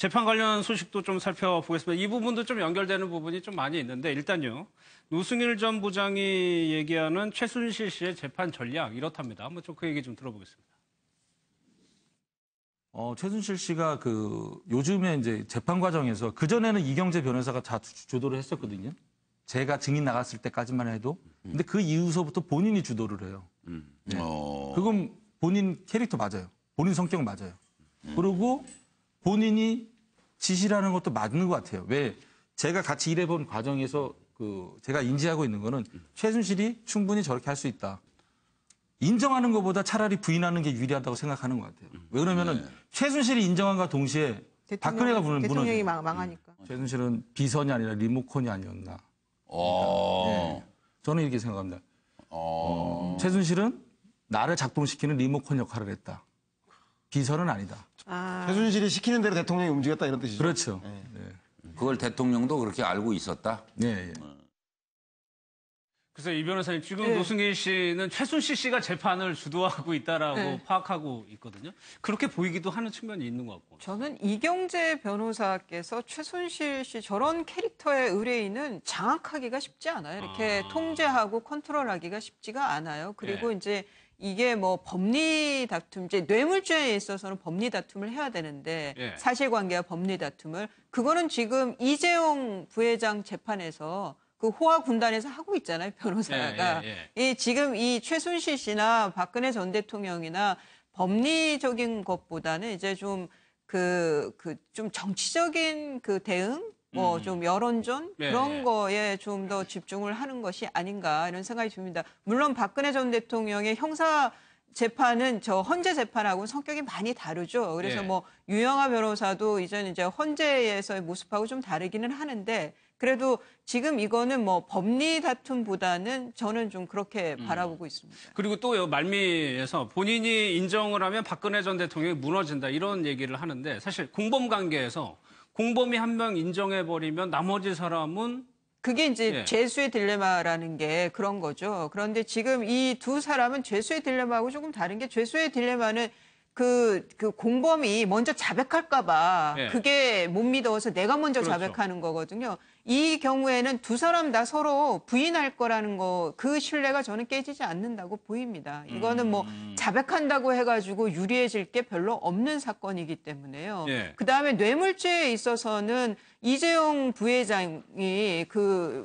재판 관련 소식도 좀 살펴보겠습니다. 이 부분도 좀 연결되는 부분이 좀 많이 있는데 일단요. 노승일 전 부장이 얘기하는 최순실 씨의 재판 전략 이렇답니다. 한번 좀 그 얘기 좀 들어보겠습니다. 최순실 씨가 요즘에 이제 재판 과정에서 그전에는 이경재 변호사가 다 주도를 했었거든요. 제가 증인 나갔을 때까지만 해도. 근데 그 이후서부터 본인이 주도를 해요. 네. 그건 본인 캐릭터 맞아요. 본인 성격 맞아요. 그리고 본인이 지시라는 것도 맞는 것 같아요. 왜 제가 같이 일해본 과정에서 제가 인지하고 있는 거는 최순실이 충분히 저렇게 할 수 있다. 인정하는 것보다 차라리 부인하는 게 유리하다고 생각하는 것 같아요. 왜 그러면은 최순실이 인정함과 동시에 박근혜가 대통령이 무너져요. 망하니까. 최순실은 비선이 아니라 리모컨이 아니었나. 예. 저는 이렇게 생각합니다. 최순실은 나를 작동시키는 리모컨 역할을 했다. 비선은 아니다. 최순실이 시키는 대로 대통령이 움직였다 이런 뜻이죠. 그렇죠. 네. 네. 그걸 대통령도 그렇게 알고 있었다? 네. 그래서 이 변호사님 지금 노승일 씨는 최순실 씨가 재판을 주도하고 있다라고 파악하고 있거든요. 그렇게 보이기도 하는 측면이 있는 것 같고. 저는 이경재 변호사께서 최순실 씨 저런 캐릭터의 의뢰인은 장악하기가 쉽지 않아요. 이렇게 통제하고 컨트롤하기가 쉽지가 않아요. 그리고 이제 이게 뭐 법리 다툼, 이제 뇌물죄에 있어서는 법리 다툼을 해야 되는데 사실관계와 법리 다툼을 그거는 지금 이재용 부회장 재판에서 그 호화 군단에서 하고 있잖아요, 변호사가. 지금 이 최순실 씨나 박근혜 전 대통령이나 법리적인 것보다는 이제 좀 좀 정치적인 대응, 뭐 좀 여론전 그런 거에 좀 더 집중을 하는 것이 아닌가 이런 생각이 듭니다. 물론 박근혜 전 대통령의 형사 재판은 저 헌재 재판하고는 성격이 많이 다르죠. 그래서 뭐 유영하 변호사도 이제 헌재에서의 모습하고 좀 다르기는 하는데 그래도 지금 이거는 뭐 법리 다툼보다는 저는 좀 그렇게 바라보고 있습니다. 그리고 또 말미에서 본인이 인정을 하면 박근혜 전 대통령이 무너진다 이런 얘기를 하는데 사실 공범 관계에서 공범이 한 명 인정해버리면 나머지 사람은 그게 이제 죄수의 딜레마라는 게 그런 거죠. 그런데 지금 이 두 사람은 죄수의 딜레마하고 조금 다른 게 죄수의 딜레마는 그 공범이 먼저 자백할까 봐 그게 못 믿어서 내가 먼저 자백하는 거거든요. 이 경우에는 두 사람 다 서로 부인할 거라는 그 신뢰가 저는 깨지지 않는다고 보입니다. 이거는 뭐 자백한다고 해가지고 유리해질 게 별로 없는 사건이기 때문에요. 그다음에 뇌물죄에 있어서는 이재용 부회장이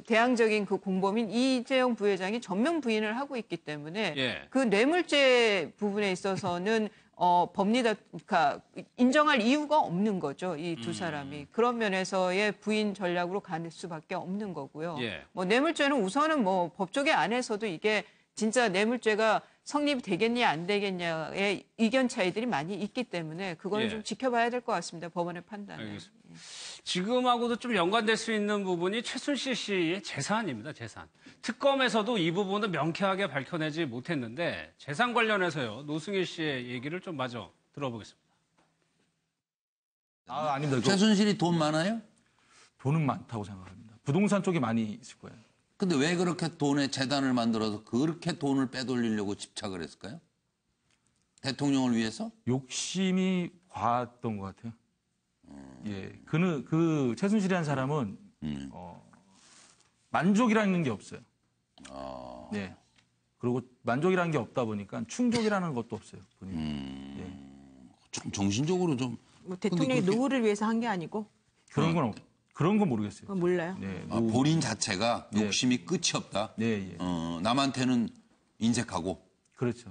대항적인 공범인 이재용 부회장이 전면 부인을 하고 있기 때문에 그 뇌물죄 부분에 있어서는 그러니까 인정할 이유가 없는 거죠. 이 두 사람이. 그런 면에서의 부인 전략으로 갈 수밖에 없는 거고요. 뭐 뇌물죄는 우선은 뭐 법조계 안에서도 이게 진짜 뇌물죄가 성립이 되겠냐 안 되겠냐의 의견 차이들이 많이 있기 때문에 그거는 좀 지켜봐야 될 것 같습니다. 법원의 판단은. 지금하고도 좀 연관될 수 있는 부분이 최순실 씨의 재산입니다. 재산. 특검에서도 이 부분은 명쾌하게 밝혀내지 못했는데 재산 관련해서요. 노승일 씨의 얘기를 좀 마저 들어보겠습니다. 아닙니다. 최순실이 돈 많아요? 돈은 많다고 생각합니다. 부동산 쪽에 많이 있을 거예요. 근데 왜 그렇게 돈에 재단을 만들어서 그렇게 돈을 빼돌리려고 집착을 했을까요? 대통령을 위해서? 욕심이 과했던 것 같아요. 최순실이라는 사람은 만족이라는 게 없어요. 네. 그리고 만족이라는 게 없다 보니까 충족이라는 것도 없어요. 좀 정신적으로 좀. 뭐 대통령이 누구를 위해서 한 게 아니고? 그런 건 모르겠어요. 몰라요. 네, 본인 자체가 욕심이 끝이 없다. 남한테는 인색하고. 그렇죠.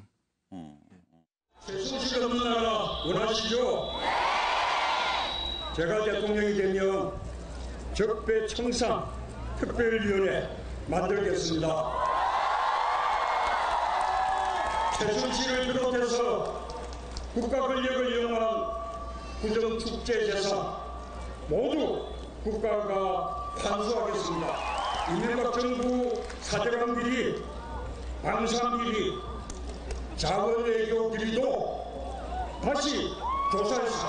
최순실 없는 나라 원하시죠? 제가 대통령이 되면 적폐청산 특별위원회 만들겠습니다. 최순실을 비롯해서 국가 권력을 이용한 부정축제 재산 모두 국가가 환수하겠습니다. 이명박 정부 사대강 비리, 방산 비리, 자원 외교 비리도 다시 조사해서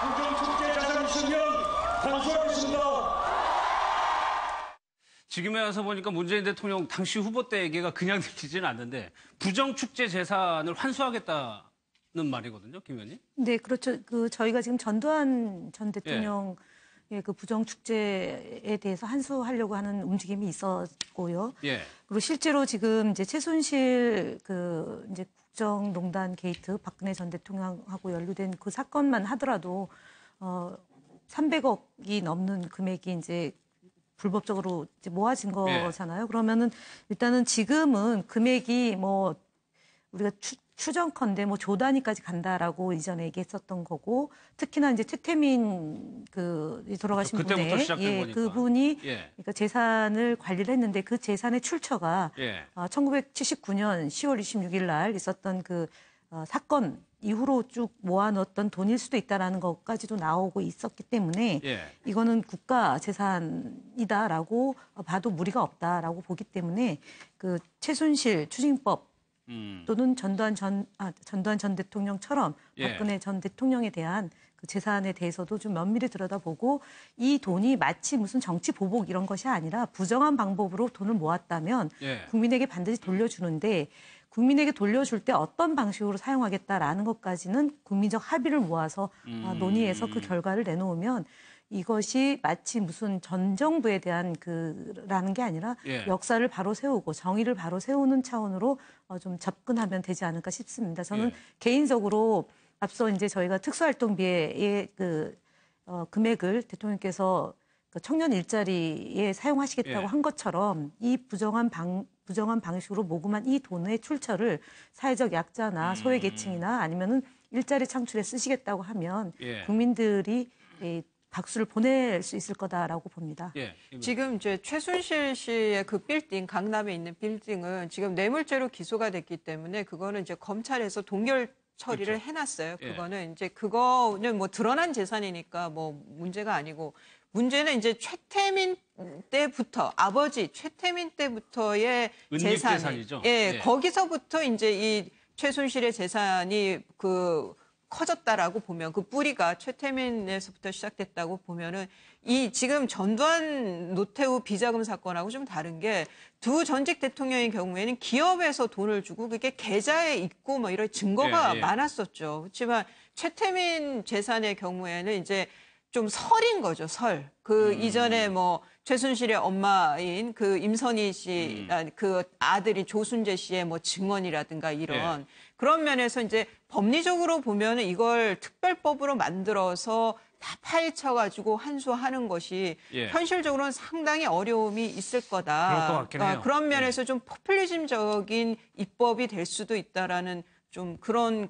부정축제 재산 있으면 환수하겠습니다. 지금에 와서 보니까 문재인 대통령 당시 후보 때 얘기가 그냥 들리지는 않는데 부정축제 재산을 환수하겠다 말이거든요, 김 의원님. 네, 그렇죠. 저희가 지금 전두환 전 대통령의 그 부정 축제에 대해서 한수하려고 하는 움직임이 있었고요. 예. 그리고 실제로 지금 이제 최순실 이제 국정농단 게이트 박근혜 전 대통령하고 연루된 그 사건만 하더라도 300억이 넘는 금액이 이제 불법적으로 이제 모아진 거잖아요. 그러면은 일단은 지금은 금액이 뭐 우리가 추정컨대 뭐 조 단위까지 간다라고 이전에 얘기했었던 거고, 특히나 이제 최태민 돌아가신 그때부터 분의 시작된 거니까. 그분이 예. 그러니까 재산을 관리를 했는데 그 재산의 출처가 예. 1979년 10월 26일 날 있었던 그 사건 이후로 쭉 모아놓았던 돈일 수도 있다라는 것까지도 나오고 있었기 때문에 예. 이거는 국가 재산이다라고 봐도 무리가 없다라고 보기 때문에 그 최순실 추징법 또는 전두환 전 대통령처럼 예. 박근혜 전 대통령에 대한 그 재산에 대해서도 좀 면밀히 들여다보고, 이 돈이 마치 무슨 정치 보복 이런 것이 아니라 부정한 방법으로 돈을 모았다면 예. 국민에게 반드시 돌려주는데, 국민에게 돌려줄 때 어떤 방식으로 사용하겠다라는 것까지는 국민적 합의를 모아서 논의해서 그 결과를 내놓으면, 이것이 마치 무슨 전 정부에 대한 라는 게 아니라 예. 역사를 바로 세우고 정의를 바로 세우는 차원으로 좀 접근하면 되지 않을까 싶습니다. 저는 예. 개인적으로 앞서 이제 저희가 특수활동비의 금액을 대통령께서 그 청년 일자리에 사용하시겠다고 예. 한 것처럼 이 부정한 방식으로 모금한 이 돈의 출처를 사회적 약자나 소외계층이나 아니면은 일자리 창출에 쓰시겠다고 하면 예. 국민들이 박수를 보낼 수 있을 거다라고 봅니다. 예. 지금 이제 최순실 씨의 그 빌딩, 강남에 있는 빌딩은 지금 뇌물죄로 기소가 됐기 때문에 그거는 이제 검찰에서 동결 처리를 그렇죠. 해놨어요. 예. 그거는 뭐 드러난 재산이니까 뭐 문제가 아니고, 문제는 이제 최태민 때부터, 아버지 최태민 때부터의 은닉 재산이, 재산이죠. 예, 예. 거기서부터 이제 이 최순실의 재산이 커졌다라고 보면, 그 뿌리가 최태민에서부터 시작됐다고 보면은, 이 지금 전두환 노태우 비자금 사건하고 좀 다른 게, 두 전직 대통령의 경우에는 기업에서 돈을 주고 그게 계좌에 있고 뭐 이런 증거가 예. 많았었죠. 그렇지만 최태민 재산의 경우에는 이제 좀 설인 거죠, 설. 이전에 뭐 최순실의 엄마인 그 임선희 씨, 그 아들이 조순재 씨의 뭐 증언이라든가 이런 그런 면에서 이제 법리적으로 보면은 이걸 특별법으로 만들어서 다 파헤쳐가지고 한수하는 것이 현실적으로는 상당히 어려움이 있을 거다. 그럴 것 같긴 해요. 그런 면에서 좀 포퓰리즘적인 입법이 될 수도 있다라는 좀 그런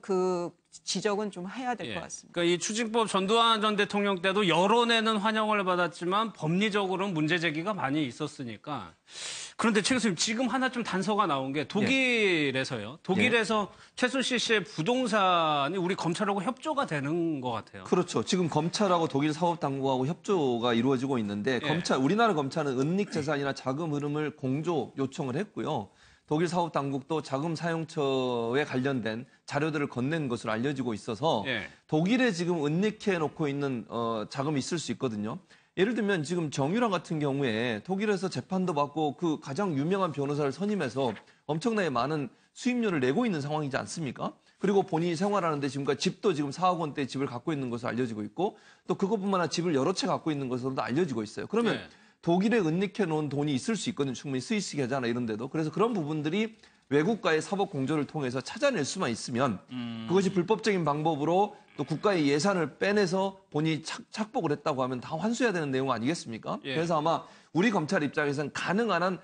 지적은 좀 해야 될 것 같습니다. 그러니까 이 추징법 전두환 전 대통령 때도 여론에는 환영을 받았지만 법리적으로는 문제 제기가 많이 있었으니까. 그런데 최 교수님, 지금 하나 좀 단서가 나온 게 독일에서요. 독일에서 최순실 씨의 부동산이 우리 검찰하고 협조가 되는 것 같아요. 그렇죠. 지금 검찰하고 독일 사법당국하고 협조가 이루어지고 있는데 우리나라 검찰은 은닉 재산이나 자금 흐름을 공조 요청을 했고요. 독일 사법당국도 자금 사용처에 관련된 자료들을 건넨 것으로 알려지고 있어서 독일에 지금 은닉해 놓고 있는 자금이 있을 수 있거든요. 예를 들면 지금 정유라 같은 경우에 독일에서 재판도 받고 그 가장 유명한 변호사를 선임해서 엄청나게 많은 수임료를 내고 있는 상황이지 않습니까? 그리고 본인이 생활하는데 지금까지 집도 지금 4억 원대 집을 갖고 있는 것으로 알려지고 있고, 또 그것뿐만 아니라 집을 여러 채 갖고 있는 것으로도 알려지고 있어요. 그러면 독일에 은닉해 놓은 돈이 있을 수 있거든요. 충분히 스위스 계좌나 이런 데도. 그래서 그런 부분들이 외국과의 사법 공조를 통해서 찾아낼 수만 있으면 그것이 불법적인 방법으로 또 국가의 예산을 빼내서 본인이 착복을 했다고 하면 다 환수해야 되는 내용 아니겠습니까? 그래서 아마 우리 검찰 입장에서는 가능한 한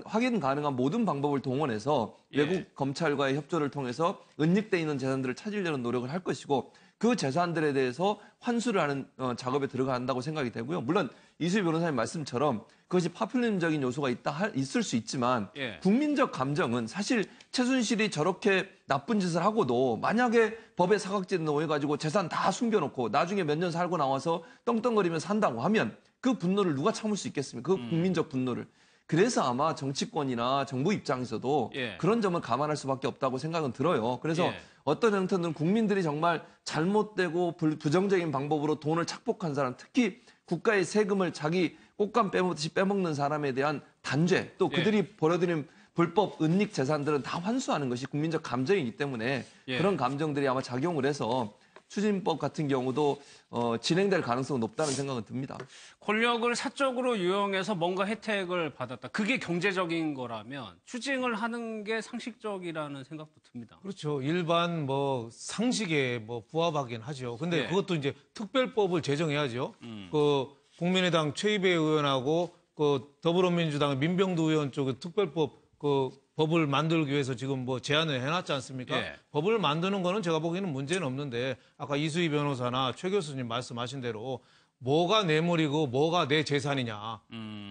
확인 가능한 모든 방법을 동원해서 외국 검찰과의 협조를 통해서 은닉돼 있는 재산들을 찾으려는 노력을 할 것이고, 그 재산들에 대해서 환수를 하는 작업에 들어간다고 생각이 되고요. 물론 이수희 변호사님 말씀처럼 그것이 파퓰리즘적인 요소가 있을 수 있지만 국민적 감정은 사실 최순실이 저렇게 나쁜 짓을 하고도 만약에 법에 사각지대 놓여가지고 재산 다 숨겨놓고 나중에 몇 년 살고 나와서 떵떵거리면서 산다고 하면 그 분노를 누가 참을 수 있겠습니까? 그 국민적 분노를. 그래서 아마 정치권이나 정부 입장에서도 그런 점을 감안할 수밖에 없다고 생각은 들어요. 그래서 어떤 형태는 국민들이 정말 잘못되고 부정적인 방법으로 돈을 착복한 사람, 특히 국가의 세금을 자기 꽃감 빼먹듯이 빼먹는 사람에 대한 단죄, 또 그들이 벌여들인 불법 은닉 재산들은 다 환수하는 것이 국민적 감정이기 때문에 예. 그런 감정들이 아마 작용을 해서 추진법 같은 경우도 진행될 가능성은 높다는 생각은 듭니다. 권력을 사적으로 이용해서 뭔가 혜택을 받았다. 그게 경제적인 거라면 추징을 하는 게 상식적이라는 생각도 듭니다. 그렇죠. 일반 뭐 상식에 뭐 부합하긴 하죠. 근데 예. 그것도 이제 특별법을 제정해야죠. 그 국민의당 최이배 의원하고 그 더불어민주당 민병두 의원 쪽의 특별법 그 법을 만들기 위해서 지금 뭐 제안을 해놨지 않습니까? 예. 법을 만드는 거는 제가 보기에는 문제는 없는데 아까 이수희 변호사나 최 교수님 말씀하신 대로 뭐가 뇌물이고 뭐가 내 재산이냐.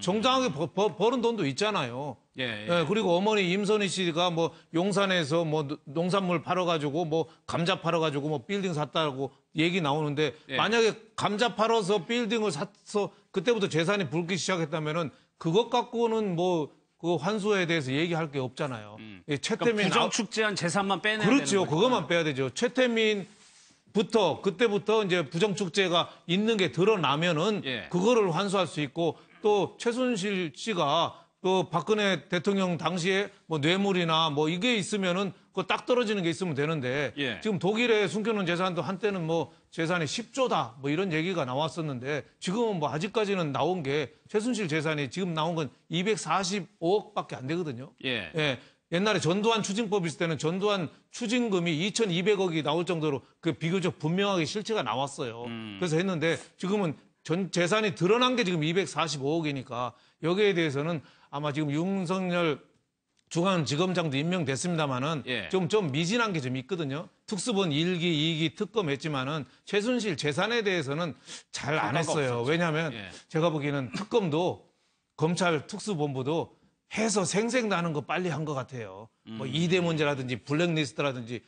정당하게 버는 돈도 있잖아요. 예. 예, 그리고 어머니 임선희 씨가 뭐 용산에서 뭐 농산물 팔아가지고 뭐 감자 팔아가지고 뭐 빌딩 샀다고 얘기 나오는데 예. 만약에 감자 팔아서 빌딩을 샀어 그때부터 재산이 불기 시작했다면은 그것 갖고는 뭐 그 환수에 대해서 얘기할 게 없잖아요. 예, 그러니까 부정축제한 재산만 빼내야 그렇죠. 되는 거죠. 그것만 빼야 되죠. 최태민부터 그때부터 이제 부정축제가 있는 게 드러나면은 예. 그거를 환수할 수 있고 또 최순실 씨가 그 박근혜 대통령 당시에 뭐 뇌물이나 뭐 이게 있으면은 그거 딱 떨어지는 게 있으면 되는데 예. 지금 독일에 숨겨놓은 재산도 한때는 뭐 재산이 10조다 뭐 이런 얘기가 나왔었는데 지금은 뭐 아직까지는 나온 게 최순실 재산이 지금 나온 건 245억밖에 안 되거든요. 예. 예. 옛날에 전두환 추징법 있을 때는 전두환 추징금이 2,200억이 나올 정도로 그 비교적 분명하게 실체가 나왔어요. 그래서 했는데 지금은 전 재산이 드러난 게 지금 245억이니까 여기에 대해서는 아마 지금 윤석열 중앙지검장도 임명됐습니다만은 예. 좀 미진한 게 좀 있거든요. 특수본 1기, 2기 특검 했지만은 최순실 재산에 대해서는 잘 안 했어요. 없었죠. 왜냐하면 예. 제가 보기에는 특검도 검찰 특수본부도 해서 생색나는 거 빨리 한 것 같아요. 뭐 이대 문제라든지 블랙리스트라든지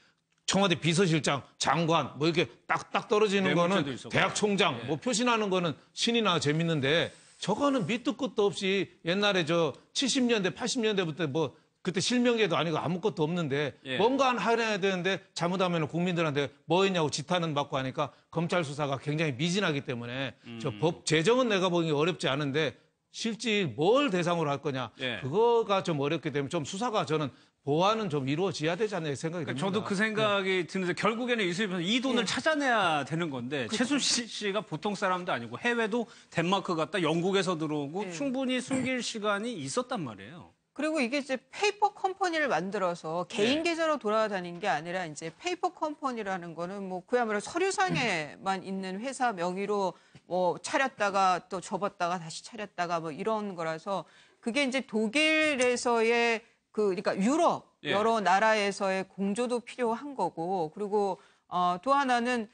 청와대 비서실장, 장관 뭐 이렇게 딱딱 떨어지는 뇌물죄도 거는 있었고. 대학 총장 뭐 표시나는 거는 신이나 재밌는데 저거는 밑도 끝도 없이 옛날에 저 70년대, 80년대부터 뭐 그때 실명제도 아니고 아무것도 없는데 예. 뭔가 하나 해야 되는데 잘못하면 국민들한테 뭐 했냐고 지탄은 받고 하니까 검찰 수사가 굉장히 미진하기 때문에 저 법 제정은 내가 보기엔 어렵지 않은데 실질 뭘 대상으로 할 거냐 예. 그거가 좀 어렵기 때문에 좀 수사가 저는 보완은 좀 이루어져야 되지 않나 생각이 듭니다. 저도 그 생각이 드는데 결국에는 이수희 변호사 이 돈을 찾아내야 되는 건데 최순실 씨가 보통 사람도 아니고 해외도 덴마크 갔다 영국에서 들어오고 충분히 숨길 시간이 있었단 말이에요. 그리고 이게 이제 페이퍼 컴퍼니를 만들어서 개인 네. 계좌로 돌아다니는 게 아니라 이제 페이퍼 컴퍼니라는 거는 뭐 그야말로 서류상에만 있는 회사 명의로 뭐 차렸다가 또 접었다가 다시 차렸다가 뭐 이런 거라서 그게 이제 독일에서의 그러니까 유럽 예. 여러 나라에서의 공조도 필요한 거고 그리고 또 하나는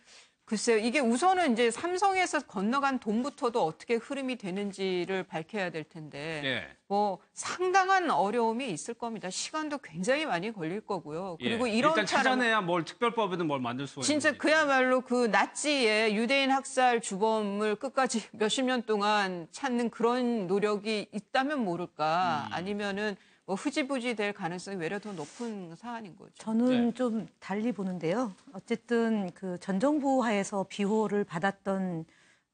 글쎄요. 이게 우선은 이제 삼성에서 건너간 돈부터도 어떻게 흐름이 되는지를 밝혀야 될 텐데 예. 뭐 상당한 어려움이 있을 겁니다. 시간도 굉장히 많이 걸릴 거고요. 그리고 예. 이런 일단 차량 찾아내야 뭘 특별법이든 뭘 만들 수가 진짜 있는 그야말로 그 나치의 유대인 학살 주범을 끝까지 몇십 년 동안 찾는 그런 노력이 있다면 모를까 아니면은 뭐 흐지부지 될 가능성이 외려 더 높은 사안인 거죠. 저는 네. 좀 달리 보는데요. 어쨌든 그 전 정부 하에서 비호를 받았던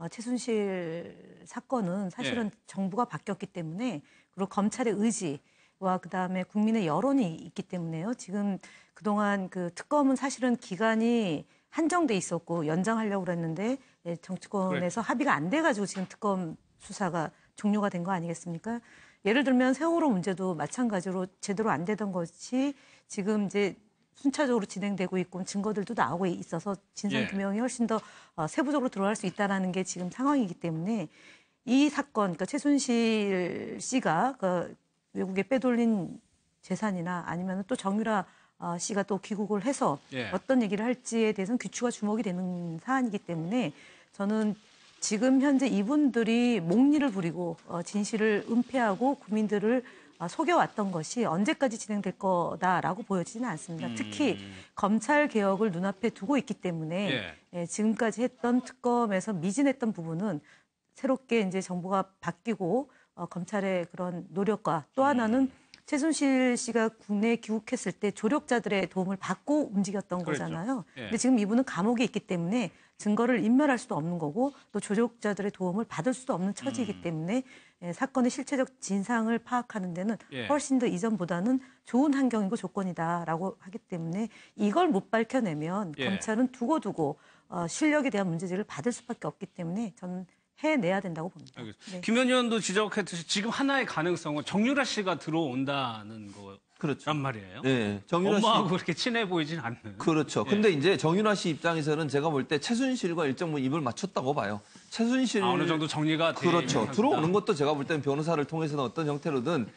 최순실 사건은 사실은 네. 정부가 바뀌었기 때문에 그리고 검찰의 의지와 그다음에 국민의 여론이 있기 때문에요. 지금 그동안 그 특검은 사실은 기간이 한정돼 있었고 연장하려고 그랬는데 정치권에서 합의가 안 돼가지고 지금 특검 수사가 종료가 된 거 아니겠습니까? 예를 들면 세월호 문제도 마찬가지로 제대로 안 되던 것이 지금 이제 순차적으로 진행되고 있고 증거들도 나오고 있어서 진상규명이 훨씬 더 세부적으로 들어갈 수 있다는 게 지금 상황이기 때문에 이 사건, 그러니까 최순실 씨가 그 외국에 빼돌린 재산이나 아니면 또 정유라 씨가 또 귀국을 해서 예. 어떤 얘기를 할지에 대해서는 귀추가 주목이 되는 사안이기 때문에 저는 지금 현재 이분들이 목리를 부리고 진실을 은폐하고 국민들을 속여왔던 것이 언제까지 진행될 거다라고 보여지지는 않습니다. 특히 검찰 개혁을 눈앞에 두고 있기 때문에 지금까지 했던 특검에서 미진했던 부분은 새롭게 이제 정부가 바뀌고 검찰의 그런 노력과 또 하나는 최순실 씨가 국내에 귀국했을 때 조력자들의 도움을 받고 움직였던 그렇죠. 거잖아요. 예. 근데 지금 이분은 감옥에 있기 때문에 증거를 인멸할 수도 없는 거고 또 조력자들의 도움을 받을 수도 없는 처지이기 때문에 사건의 실체적 진상을 파악하는 데는 훨씬 더 이전보다는 좋은 환경이고 조건이다라고 하기 때문에 이걸 못 밝혀내면 검찰은 두고두고 실력에 대한 문제제기를 받을 수밖에 없기 때문에 저는 해내야 된다고 봅니다. 네. 김 의원도 지적했듯이 지금 하나의 가능성은 정유라 씨가 들어온다는 거란 그렇죠. 말이에요. 네, 정유라 씨 엄마하고 그렇게 친해 보이진 않는. 그렇죠. 근데 이제 정유라 씨 입장에서는 제가 볼 때 최순실과 일정 부분 입을 맞췄다고 봐요. 최순실 어느 정도 정리가 돼 그렇죠. 있는 들어오는 것도 제가 볼 때는 변호사를 통해서는 어떤 형태로든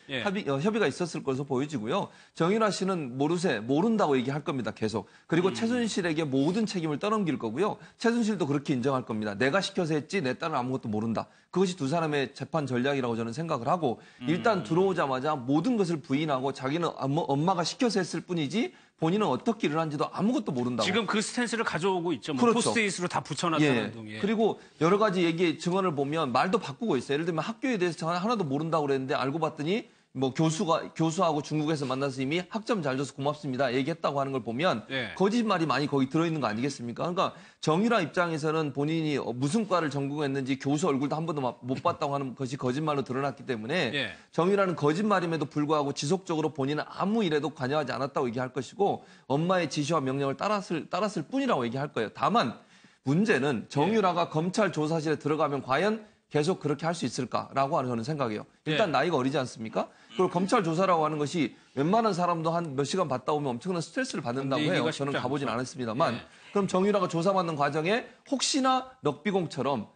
협의가 있었을 것으로 보여지고요. 정유라 씨는 모른다고 얘기할 겁니다. 계속. 그리고 최순실에게 모든 책임을 떠넘길 거고요. 최순실도 그렇게 인정할 겁니다. 내가 시켜서 했지 내 딸은 아무것도 모른다. 그것이 두 사람의 재판 전략이라고 저는 생각을 하고 일단 들어오자마자 모든 것을 부인하고 자기는 엄마가 시켜서 했을 뿐이지 본인은 어떻게 일을 한지도 아무것도 모른다고. 지금 그 스탠스를 가져오고 있죠. 뭐 그렇죠. 포스트잇으로 다 붙여놨다는 둥. 그리고 여러 가지 얘기 증언을 보면 말도 바꾸고 있어요. 예를 들면 학교에 대해서 하나도 모른다고 그랬는데 알고 봤더니 뭐 교수하고 중국에서 만나서 이미 학점 잘 줘서 고맙습니다 얘기했다고 하는 걸 보면 거짓말이 많이 거기 들어있는 거 아니겠습니까? 그러니까 정유라 입장에서는 본인이 무슨 과를 전공했는지 교수 얼굴도 한 번도 못 봤다고 하는 것이 거짓말로 드러났기 때문에 정유라는 거짓말임에도 불구하고 지속적으로 본인은 아무 일에도 관여하지 않았다고 얘기할 것이고 엄마의 지시와 명령을 따랐을 뿐이라고 얘기할 거예요. 다만 문제는 정유라가 검찰 조사실에 들어가면 과연 계속 그렇게 할 수 있을까라고 하는 저는 생각이에요. 일단 나이가 어리지 않습니까? 그리고 검찰 조사라고 하는 것이 웬만한 사람도 한 몇 시간 받다 오면 엄청난 스트레스를 받는다고 해요. 저는 가보진 않았습니다만. 그럼 정유라가 조사받는 과정에 혹시나 럭비공처럼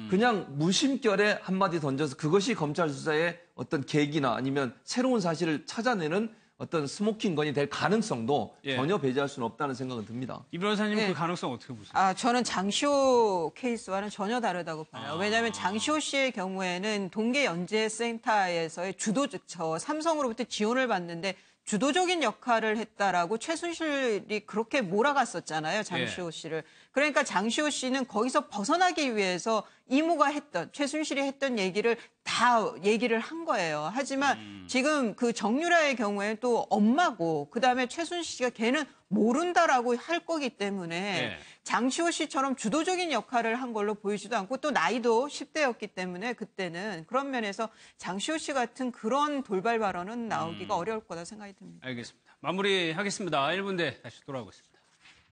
그냥 무심결에 한마디 던져서 그것이 검찰 수사의 어떤 계기나 아니면 새로운 사실을 찾아내는 어떤 스모킹건이 될 가능성도 전혀 배제할 수는 없다는 생각은 듭니다. 이 변호사님 그 가능성 어떻게 보세요? 저는 장시호 케이스와는 전혀 다르다고 봐요. 왜냐하면 장시호 씨의 경우에는 동계연재센터에서의 삼성으로부터 지원을 받는데 주도적인 역할을 했다라고 최순실이 그렇게 몰아갔었잖아요. 장시호 씨를. 그러니까 장시호 씨는 거기서 벗어나기 위해서 이모가 최순실이 했던 얘기를 다 얘기를 한 거예요. 하지만 지금 그 정유라의 경우에는 또 엄마고 그다음에 최순실 씨가 걔는 모른다라고 할 거기 때문에 장시호 씨처럼 주도적인 역할을 한 걸로 보이지도 않고 또 나이도 10대였기 때문에 그때는 그런 면에서 장시호 씨 같은 그런 돌발 발언은 나오기가 어려울 거다 생각이 듭니다. 알겠습니다. 마무리하겠습니다. 1분 뒤에 다시 돌아오겠습니다.